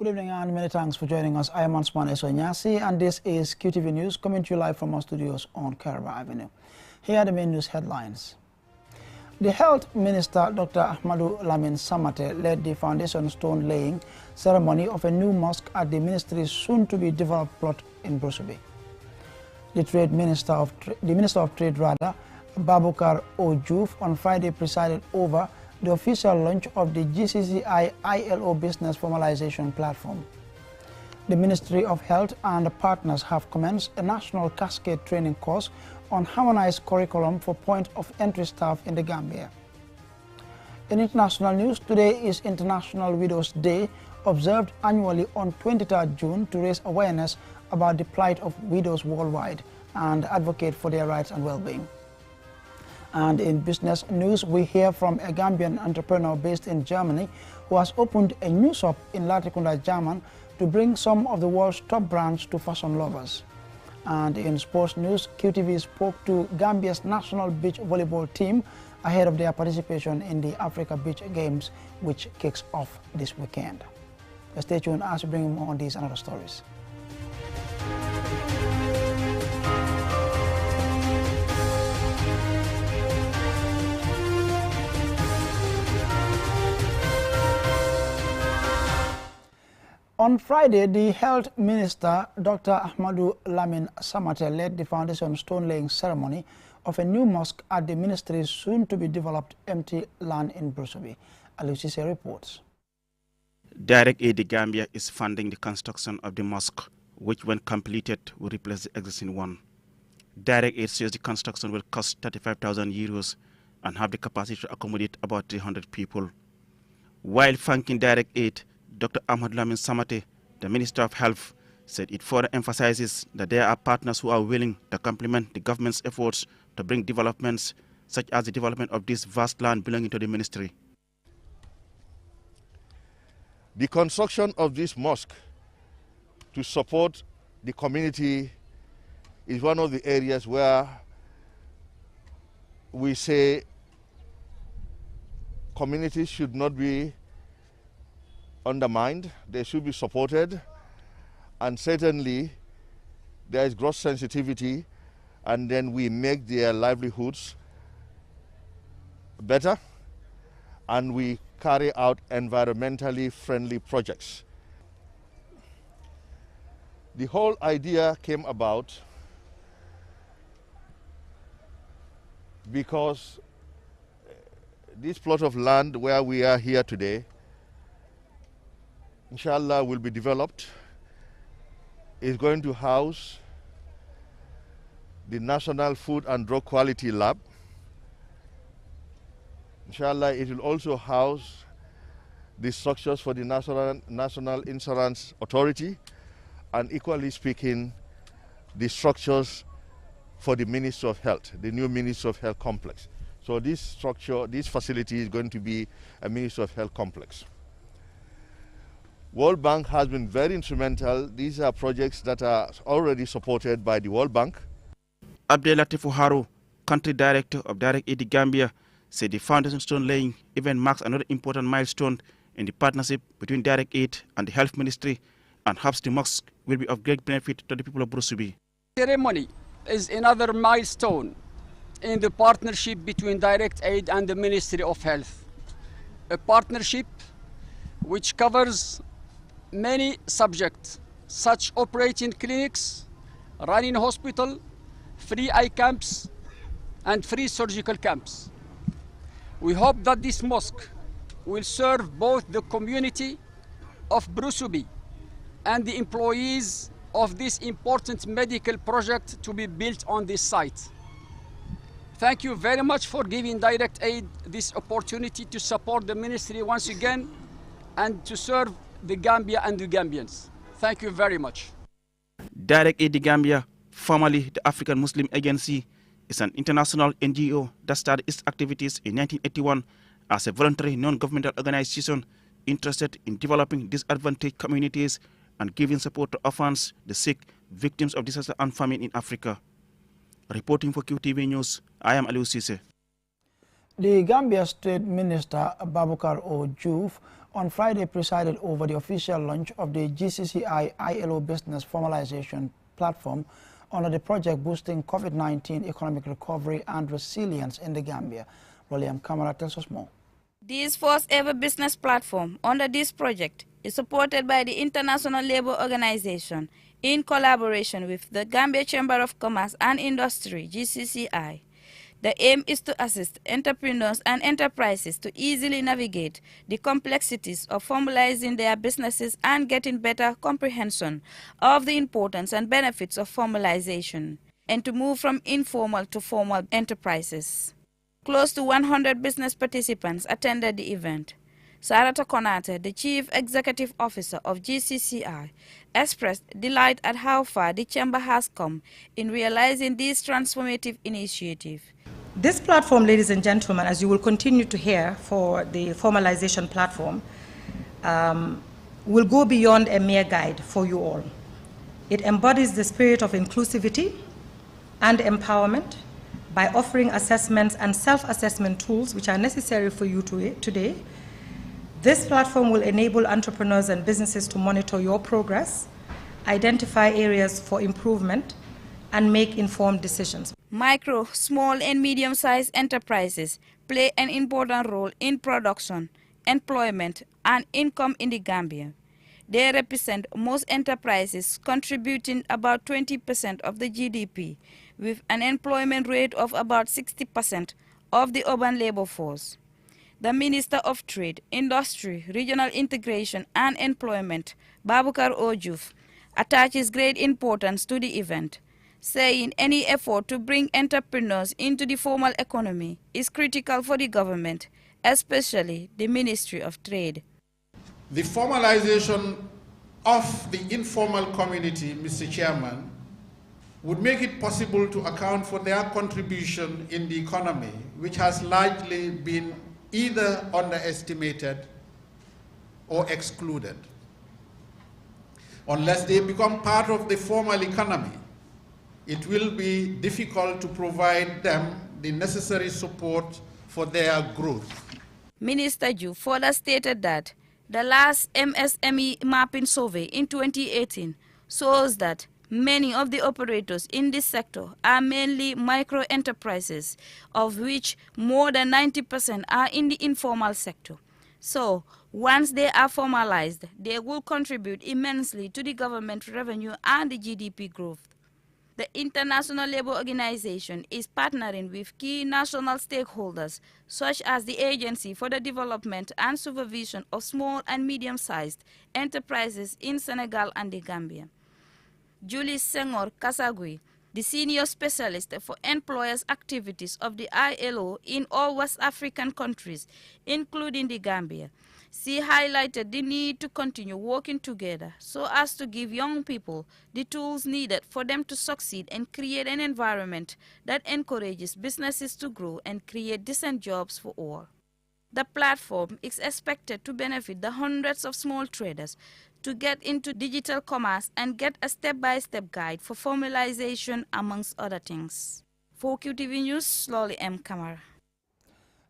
Good evening and many thanks for joining us. I am Ansman Esonyasi and this is QTV News coming to you live from our studios on Caraba Avenue. Here are the main news headlines. The Health Minister, Dr. Ahmadu Lamin Samate, led the foundation stone laying ceremony of a new mosque at the ministry's soon-to-be developed plot in Brusubi. The Minister of Trade, Babukar Ojuf, on Friday presided over the official launch of the GCCI ILO Business Formalization Platform. The Ministry of Health and partners have commenced a national cascade training course on harmonized curriculum for point-of-entry staff in the Gambia. In international news, today is International Widows' Day, observed annually on 23rd June to raise awareness about the plight of widows worldwide and advocate for their rights and well-being. And in business news, we hear from a Gambian entrepreneur based in Germany who has opened a new shop in Latrikunda, German, to bring some of the world's top brands to fashion lovers. And in sports news, QTV spoke to Gambia's national beach volleyball team ahead of their participation in the Africa Beach Games, which kicks off this weekend. Stay tuned as we bring you more on these and other stories. On Friday, the Health Minister, Dr. Ahmadu Lamin Samate, led the foundation stone-laying ceremony of a new mosque at the ministry's soon-to-be-developed empty land in Brusubi. Alusise reports. Direct Aid Gambia is funding the construction of the mosque, which, when completed, will replace the existing one. Direct Aid says the construction will cost 35,000 euros and have the capacity to accommodate about 300 people. While thanking Direct Aid, Dr. Ahmad Lamin Samate, the Minister of Health, said it further emphasizes that there are partners who are willing to complement the government's efforts to bring developments, such as the development of this vast land belonging to the ministry. The construction of this mosque to support the community is one of the areas where we say communities should not be undermined, they should be supported, and certainly there is gross sensitivity, and then we make their livelihoods better and we carry out environmentally friendly projects. The whole idea came about because this plot of land where we are here today, inshallah, will be developed. Is going to house the National Food and Drug Quality Lab. Inshallah, it will also house the structures for the National Insurance Authority, and equally speaking, the structures for the Ministry of Health, the new Ministry of Health complex. So this structure, this facility is going to be a Ministry of Health complex. World Bank has been very instrumental. These are projects that are already supported by the World Bank. Abdel Latif Haru, Country Director of Direct Aid Gambia, said the foundation stone laying event marks another important milestone in the partnership between Direct Aid and the Health Ministry, and hopes the mosque will be of great benefit to the people of Brusubi. The ceremony is another milestone in the partnership between Direct Aid and the Ministry of Health. A partnership which covers many subjects, such operating clinics, running hospital, free eye camps, and free surgical camps. We hope that this mosque will serve both the community of Brusubi and the employees of this important medical project to be built on this site. Thank you very much for giving Direct Aid this opportunity to support the ministry once again and to serve the Gambia and the Gambians. Thank you very much. Direct Aid Gambia, formerly the African Muslim Agency, is an international NGO that started its activities in 1981 as a voluntary non-governmental organization interested in developing disadvantaged communities and giving support to orphans, the sick, victims of disaster and famine in Africa. Reporting for QTV News, I am Aliou Cisse. The Gambia State Minister Babukar Ojuf on Friday presided over the official launch of the GCCI ILO Business Formalization Platform under the project boosting COVID-19 economic recovery and resilience in the Gambia. William Kamara tells us more. This first ever business platform under this project is supported by the International Labour Organization in collaboration with the Gambia Chamber of Commerce and Industry, GCCI. The aim is to assist entrepreneurs and enterprises to easily navigate the complexities of formalizing their businesses and getting better comprehension of the importance and benefits of formalization, and to move from informal to formal enterprises. Close to 100 business participants attended the event. Sarata Konate, the Chief Executive Officer of GCCI, expressed delight at how far the Chamber has come in realizing this transformative initiative. This platform, ladies and gentlemen, as you will continue to hear for the formalization platform, will go beyond a mere guide for you all. It embodies the spirit of inclusivity and empowerment by offering assessments and self-assessment tools which are necessary for you today. This platform will enable entrepreneurs and businesses to monitor your progress, identify areas for improvement, and make informed decisions. Micro, small, and medium-sized enterprises play an important role in production, employment, and income in the Gambia. They represent most enterprises, contributing about 20% of the GDP, with an employment rate of about 60% of the urban labor force. The Minister of Trade, Industry, Regional Integration and Employment, Babukar Ojuf, attaches great importance to the event, saying any effort to bring entrepreneurs into the formal economy is critical for the government, especially the Ministry of Trade. The formalization of the informal community, Mr. Chairman, would make it possible to account for their contribution in the economy, which has largely been either underestimated or excluded. Unless they become part of the formal economy, it will be difficult to provide them the necessary support for their growth. Minister Ju further stated that the last MSME mapping survey in 2018 shows that many of the operators in this sector are mainly micro enterprises, of which more than 90% are in the informal sector. So, once they are formalized, they will contribute immensely to the government revenue and the GDP growth. The International Labour Organization is partnering with key national stakeholders, such as the Agency for the Development and Supervision of Small and Medium-Sized Enterprises in Senegal and the Gambia. Julie Senghor Kasagui, the Senior Specialist for Employers' Activities of the ILO in all West African countries, including the Gambia, she highlighted the need to continue working together so as to give young people the tools needed for them to succeed and create an environment that encourages businesses to grow and create decent jobs for all. The platform is expected to benefit the hundreds of small traders to get into digital commerce and get a step-by-step guide for formalization, amongst other things. For QTV News, Slowly M. Kamara.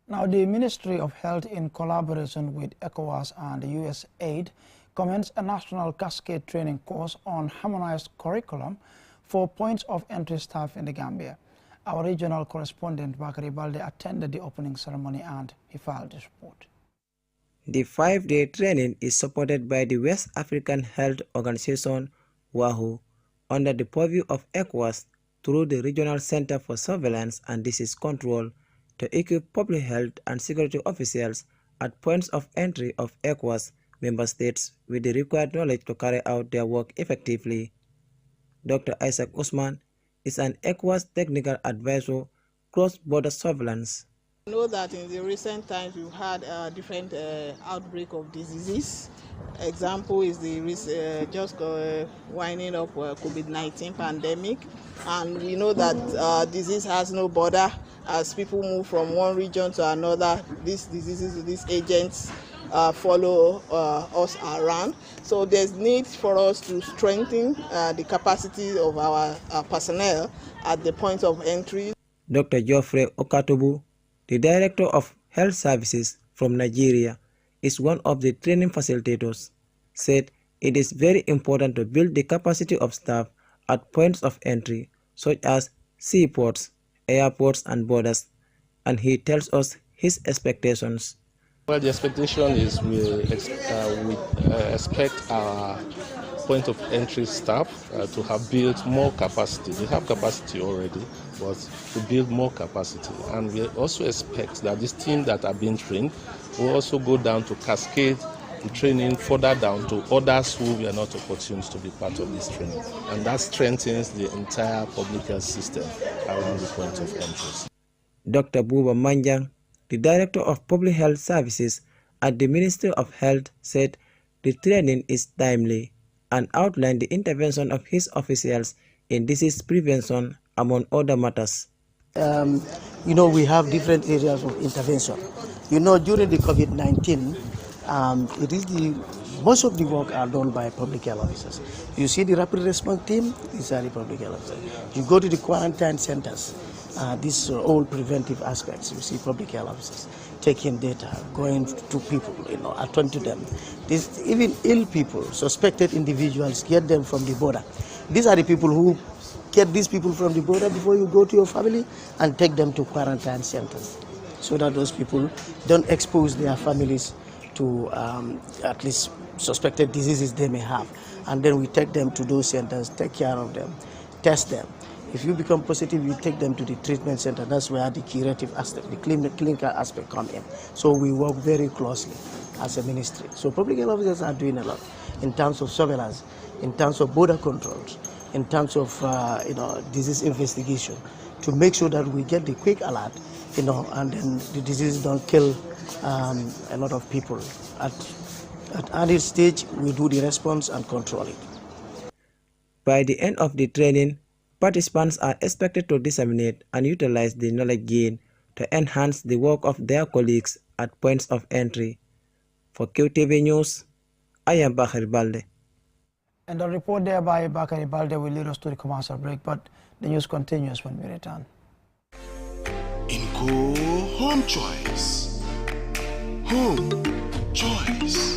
Now, the Ministry of Health, in collaboration with ECOWAS and USAID, commenced a national cascade training course on harmonized curriculum for points of entry staff in the Gambia. Our regional correspondent, Bakari Balde, attended the opening ceremony and he filed this report. The 5-day training is supported by the West African Health Organization, WAHO, under the purview of ECOWAS through the Regional Center for Surveillance and Disease Control to equip public health and security officials at points of entry of ECOWAS member states with the required knowledge to carry out their work effectively. Dr. Isaac Usman is an ECOWAS technical advisor, cross-border surveillance. I know that in the recent times we've had different outbreak of diseases. Example is the just winding up COVID-19 pandemic, and we know that disease has no border. As people move from one region to another, these diseases, these agents follow us around. So there's need for us to strengthen the capacity of our personnel at the point of entry. Dr. Geoffrey Okatobu, the Director of Health Services from Nigeria, is one of the training facilitators, said it is very important to build the capacity of staff at points of entry, such as seaports, airports, and borders, and he tells us his expectations. Well, the expectation is we expect our point of entry staff to have built more capacity. They have capacity already, but to build more capacity. And we also expect that this team that are being trained will also go down to cascade the training further down to others who were not opportune to be part of this training. And that strengthens the entire public health system around the point of entry. Dr. Buba Manjang, the Director of Public Health Services at the Ministry of Health, said the training is timely and outlined the intervention of his officials in disease prevention, among other matters. We have different areas of intervention. During the COVID-19, most of the work are done by public health officers. You see the rapid response team, these are the public health officers. You go to the quarantine centers, these are all preventive aspects. You see public health officers taking data, going to people, attend to them. Even ill people, suspected individuals, get them from the border. These are the people who get these people from the border before you go to your family and take them to quarantine centers, so that those people don't expose their families to at least suspected diseases they may have. And then we take them to those centers, take care of them, test them. If you become positive, you take them to the treatment center. That's where the curative aspect, the clinical aspect come in. So we work very closely as a ministry. So public health officers are doing a lot in terms of surveillance, in terms of border controls, in terms of disease investigation, to make sure that we get the quick alert, and then the disease don't kill a lot of people. At early stage, we do the response and control it. By the end of the training, participants are expected to disseminate and utilize the knowledge gained to enhance the work of their colleagues at points of entry. For QTV News, I am Bakari Balde. And the report there by Bakari Balde will lead us to the commercial break, but the news continues when we return. Inco Home Choice. Home Choice.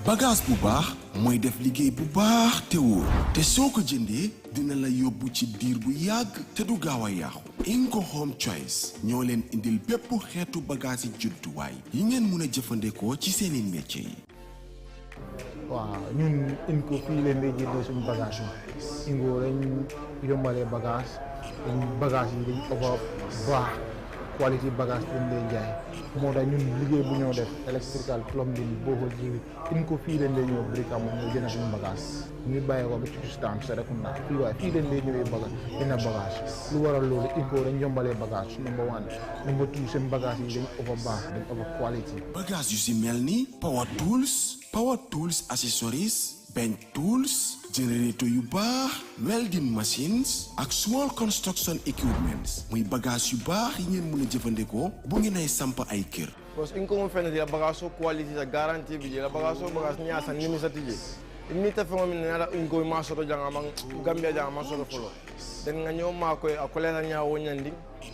Bagage bu baax mooy def liggéey bu baax te wóor te soo ko jëndee dina la yóbbu ci diir bu yàgg te du gaaw a yàqu. Inco Home Choice ñoo leen indil bépp xeetu bagage yi jumtuwaay yi ngeen mun a jëfandikoo ci seeni métier yi. waaw ñun Inco fii leen di jëndee suñu bagage yi Inco lañ yombalee bagage yi dañ ëpp baax quality bagage lañ lay jaay moo tax ñun liggéey bu ñoo def electrical plumbing boo jiwi Inco fii leen lay ñëw bricam ñu jënd suñu bagage ñu bàyyi ko ba ci stand Serekunda fii waaye fii leen lay ñëwee bagage dina bagage lu waral loolu Inco dañ yombalee bagage number 1 number 2 seen bagage yi dañ ëpp baax dañ ëpp quality bagage yu si mel ni power tools accessories bench tools generator yu baax welding machines ak small construction equipments muy bagage yu baax yi ngeen mën a jëfandikoo bu ngeen ay samp ay kër. Parce que Inco mo fene la bagage quality sa garantie bi la bagage ñaasa ngimi sa tije ni ta famo min na Inco ma soto janga man Gambia janga ma soto folo den nga ñoo ma koy akole na ñaawo ñandi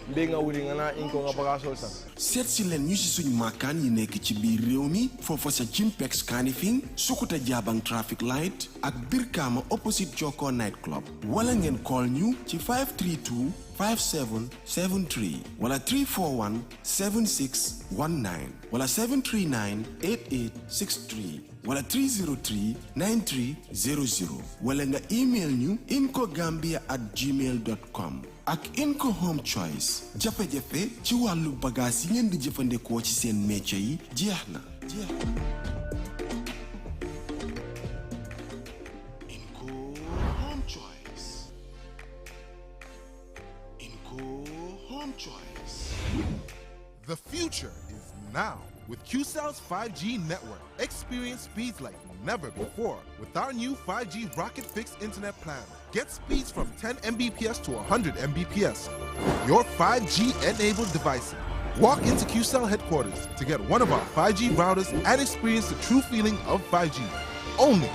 mbe nga wuri nga na Inco nga bagage sa seet si leen ñu si suñ maakaan yi nekk ci biir réew mi foofa sa Jimpex Kanifing Sukuta Jabang traffic light ak Birkama opposite Joko night club wala ngeen call ñu ci 532-5773 wala 341-7619 wala 739-8863 wala 303-9300 wala nga email ñu incogambia@gmail.com. ak Inco Home Choice jafe-jafe ci wàllu bagage yi ngeen di jëfandikoo ci seen métier yi jeex na. Inco Home Choice. Inco Home Choice. The future is now. With QCell's 5G network, experience speeds like never before with our new 5G Rocket Fixed Internet plan. Get speeds from 10 Mbps to 100 Mbps. Your 5G-enabled devices. Walk into QCell headquarters to get one of our 5G routers and experience the true feeling of 5G. Only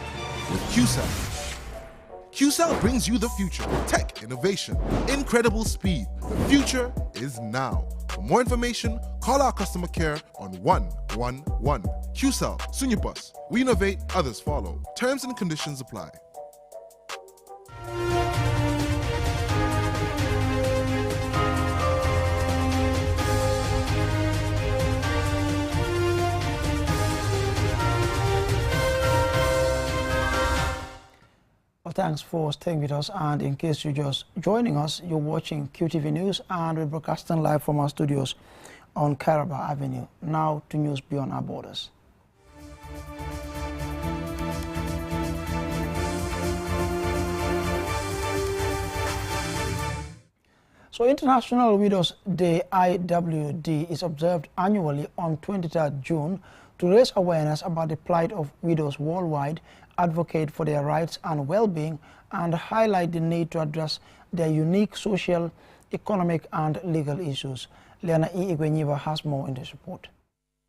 with QCell. QCell brings you the future. Tech, innovation, incredible speed. The future is now. For more information, call our customer care on 111. QCell, Sunyibus. We innovate, others follow. Terms and conditions apply. Well, thanks for staying with us, and in case you're just joining us, you're watching QTV News, and we're broadcasting live from our studios on Caraba Avenue. Now to news beyond our borders. So International Widows Day, IWD, is observed annually on 23rd June to raise awareness about the plight of widows worldwide, advocate for their rights and well-being, and highlight the need to address their unique social, economic and legal issues. Leana E. Igwenyiva has more in this report.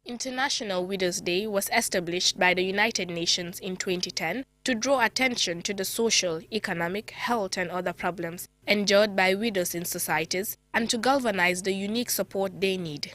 International Widows Day was established by the United Nations in 2010 to draw attention to the social, economic, health and other problems endured by widows in societies and to galvanize the unique support they need.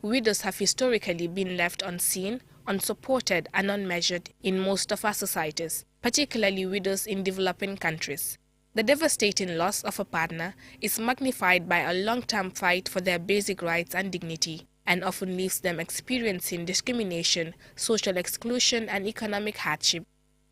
Widows have historically been left unseen, unsupported and unmeasured in most of our societies, particularly widows in developing countries. The devastating loss of a partner is magnified by a long-term fight for their basic rights and dignity, and often leaves them experiencing discrimination, social exclusion and economic hardship.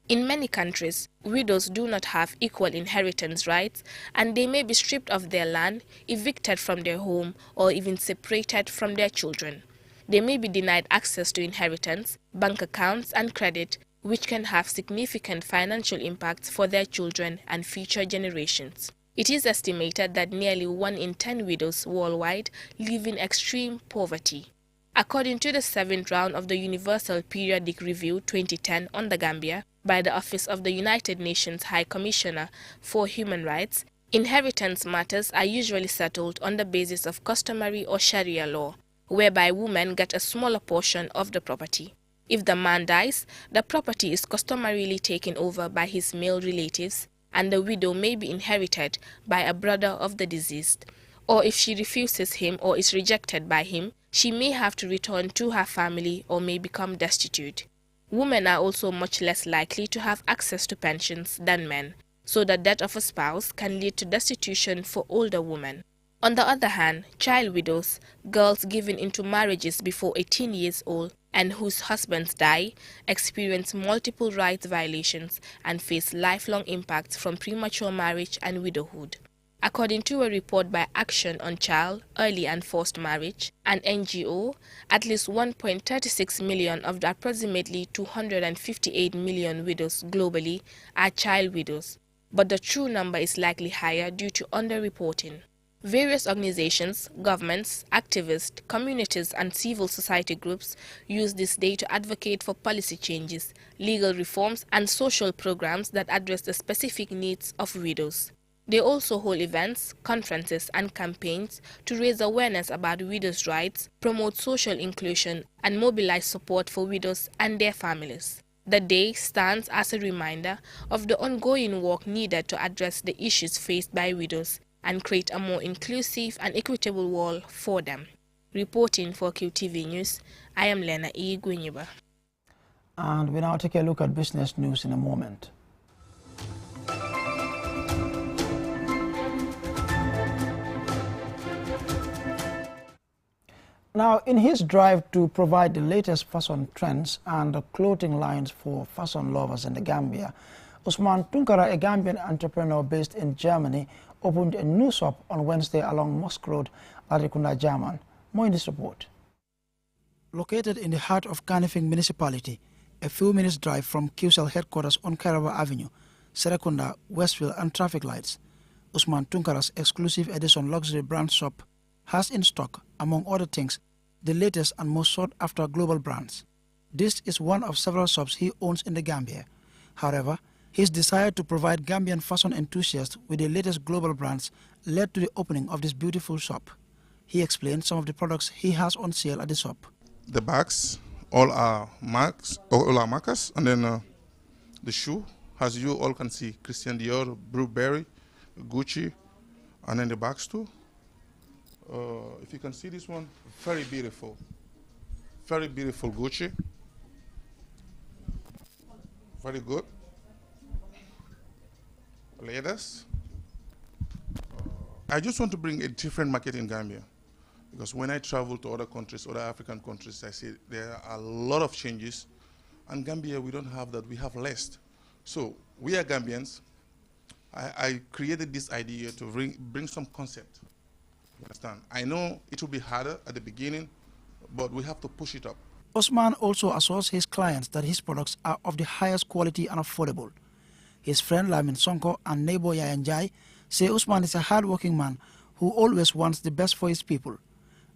In many countries, widows do not have equal inheritance rights, and they may be stripped of their land, evicted from their home, or even separated from their children. They may be denied access to inheritance, bank accounts and credit, which can have significant financial impacts for their children and future generations. It is estimated that nearly 1 in 10 widows worldwide live in extreme poverty. According to the 7th round of the Universal Periodic Review 2010 on the Gambia by the Office of the United Nations High Commissioner for Human Rights, inheritance matters are usually settled on the basis of customary or Sharia law, whereby women get a smaller portion of the property. If the man dies, the property is customarily taken over by his male relatives, and the widow may be inherited by a brother of the deceased. Or if she refuses him or is rejected by him, she may have to return to her family or may become destitute. Women are also much less likely to have access to pensions than men, so the death of a spouse can lead to destitution for older women. On the other hand, child widows, girls given into marriages before 18 years old and whose husbands die, experience multiple rights violations and face lifelong impacts from premature marriage and widowhood. According to a report by Action on Child, Early and Forced Marriage, an NGO, at least 1.36 million of the approximately 258 million widows globally are child widows, but the true number is likely higher due to underreporting. Various organizations, governments, activists, communities and civil society groups use this day to advocate for policy changes, legal reforms and social programs that address the specific needs of widows. They also hold events, conferences and campaigns to raise awareness about widows' rights, promote social inclusion and mobilize support for widows and their families. The day stands as a reminder of the ongoing work needed to address the issues faced by widows and create a more inclusive and equitable world for them. Reporting for QTV News, I am Lena E. Gwinyiba. And we now take a look at business news in a moment. Now, in his drive to provide the latest fashion trends and clothing lines for fashion lovers in the Gambia, Usman Tunkara, a Gambian entrepreneur based in Germany, opened a new shop on Wednesday along Mosque Road, Larikunda, German. More in this report. Located in the heart of Kanifing municipality, a few minutes drive from QCell headquarters on Caraba Avenue, Serekunda, Westfield and traffic lights, Usman Tunkara's exclusive edition luxury brand shop has in stock, among other things, the latest and most sought-after global brands. This is one of several shops he owns in the Gambia. However, his desire to provide Gambian fashion enthusiasts with the latest global brands led to the opening of this beautiful shop. He explained some of the products he has on sale at the shop. The bags, all are marks, and then the shoe, as you all can see, Christian Dior, Burberry, Gucci, and then the bags too. If you can see this one, very beautiful Gucci. Very good. Leathers. I just want to bring a different market in Gambia, because when I travel to other countries, other African countries, I see there are a lot of changes, and Gambia, we don't have that, we have less. So we are Gambians. I created this idea to bring some concept. You understand? I know it will be harder at the beginning, but we have to push it up. Osman also assures his clients that his products are of the highest quality and affordable. His friend Lamin Sonko and neighbor Yayan Jai say Usman is a hard-working man who always wants the best for his people,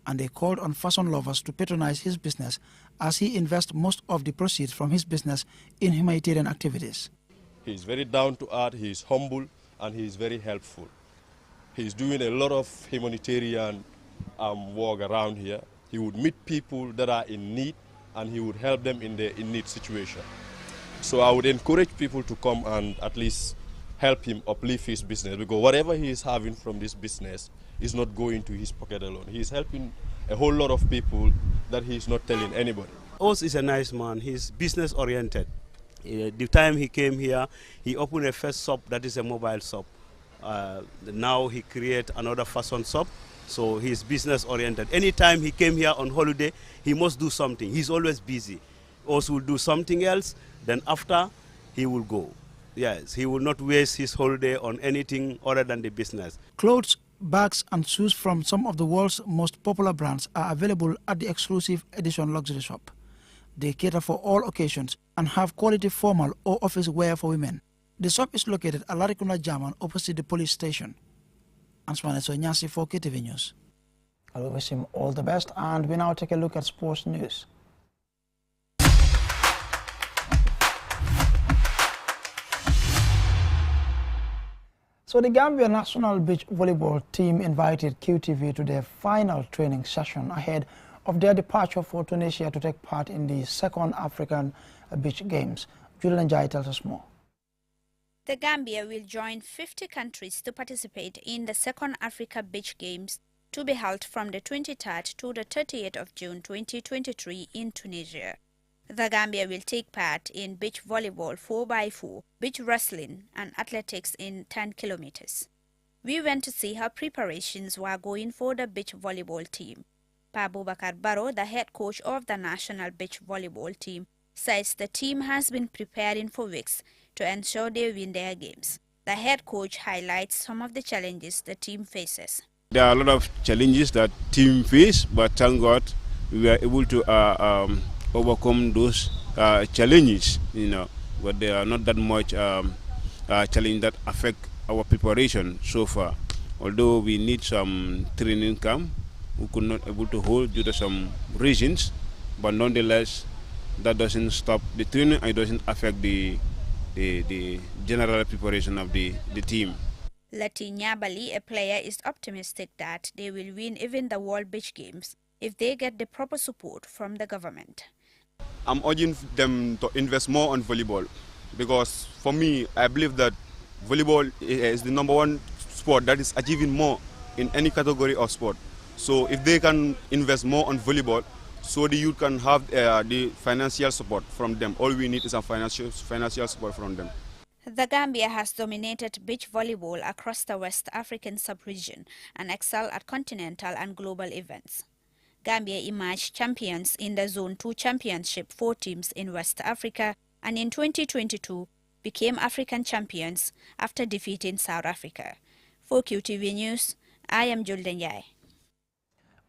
and they called on fashion lovers to patronize his business as he invests most of the proceeds from his business in humanitarian activities. He's very down to earth, he's humble, and he's very helpful. He's doing a lot of humanitarian work around here. He would meet people that are in need, and he would help them in their in-need situation. So I would encourage people to come and at least help him uplift his business, because whatever he is having from this business is not going to his pocket alone. He is helping a whole lot of people that he is not telling anybody. Os is a nice man. He's business oriented. The time he came here, he opened a first shop that is a mobile shop. Now he created another fashion shop. So he's business oriented. Anytime he came here on holiday, he must do something. He's always busy. Os will do something else, then after he will go. Yes, he will not waste his holiday on anything other than the business. Clothes, bags and shoes from some of the world's most popular brands are available at the exclusive edition luxury shop. They cater for all occasions and have quality formal or office wear for women. The shop is located at Larikunda German opposite the police station. Ansman Esonyasi for KTV News. I wish him all the best, and we now take a look at sports news. So the Gambia national beach volleyball team invited QTV to their final training session ahead of their departure for Tunisia to take part in the second African Beach Games. Julian Jai tells us more. The Gambia will join 50 countries to participate in the second Africa Beach Games to be held from the 23rd to the 30th of June 2023 in Tunisia. The Gambia will take part in beach volleyball 4x4, beach wrestling and athletics in 10 kilometers. We went to see how preparations were going for the beach volleyball team. Pa Boubacar Barrow, the head coach of the national beach volleyball team, says the team has been preparing for weeks to ensure they win their games. The head coach highlights some of the challenges the team faces. There are a lot of challenges that team face, but thank God we were able to overcome those challenges, but there are not that much challenge that affect our preparation so far. Although we need some training camp, we could not able to hold due to some reasons, but nonetheless, that doesn't stop the training. It doesn't affect the general preparation of the team. Lati Nyabali, a player, is optimistic that they will win even the World Beach Games if they get the proper support from the government. I'm urging them to invest more on volleyball, because for me, I believe that volleyball is the #1 sport that is achieving more in any category of sport. So if they can invest more on volleyball, so the youth can have the financial support from them. All we need is a financial support from them. The Gambia has dominated beach volleyball across the West African sub-region and excelled at continental and global events. Gambia emerged champions in the Zone 2 Championship 4 teams in West Africa, and in 2022 became African champions after defeating South Africa. For QTV News, I am Julden Yai.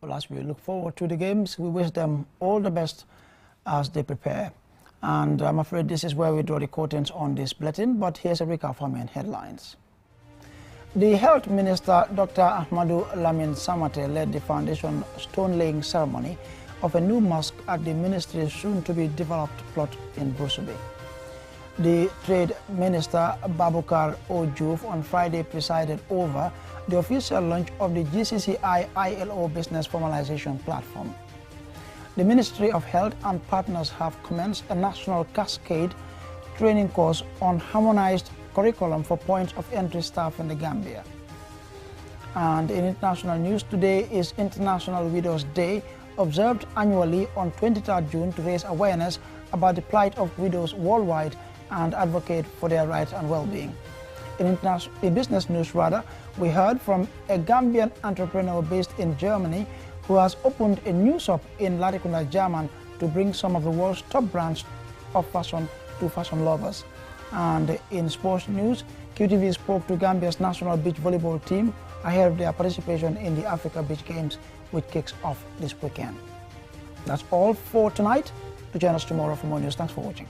Well, as we look forward to the games, we wish them all the best as they prepare. And I'm afraid this is where we draw the curtains on this bulletin, but here's a recap of main headlines. The Health Minister, Dr. Ahmadu Lamin Samate, led the foundation stone-laying ceremony of a new mosque at the ministry's soon-to-be-developed plot in Brusubi. The Trade Minister, Babukar Ojuf, on Friday presided over the official launch of the GCCI ILO Business Formalization Platform. The Ministry of Health and partners have commenced a national cascade training course on harmonized curriculum for points of entry staff in the Gambia. And in international news, today is International Widows' Day, observed annually on 23rd June to raise awareness about the plight of widows worldwide and advocate for their rights and well-being. In business news, we heard from a Gambian entrepreneur based in Germany who has opened a new shop in Latrikunda, German, to bring some of the world's top brands of fashion to fashion lovers. And in sports news, QTV spoke to Gambia's national beach volleyball team ahead of their participation in the Africa Beach Games, which kicks off this weekend. That's all for tonight. To join us tomorrow for more news. Thanks for watching.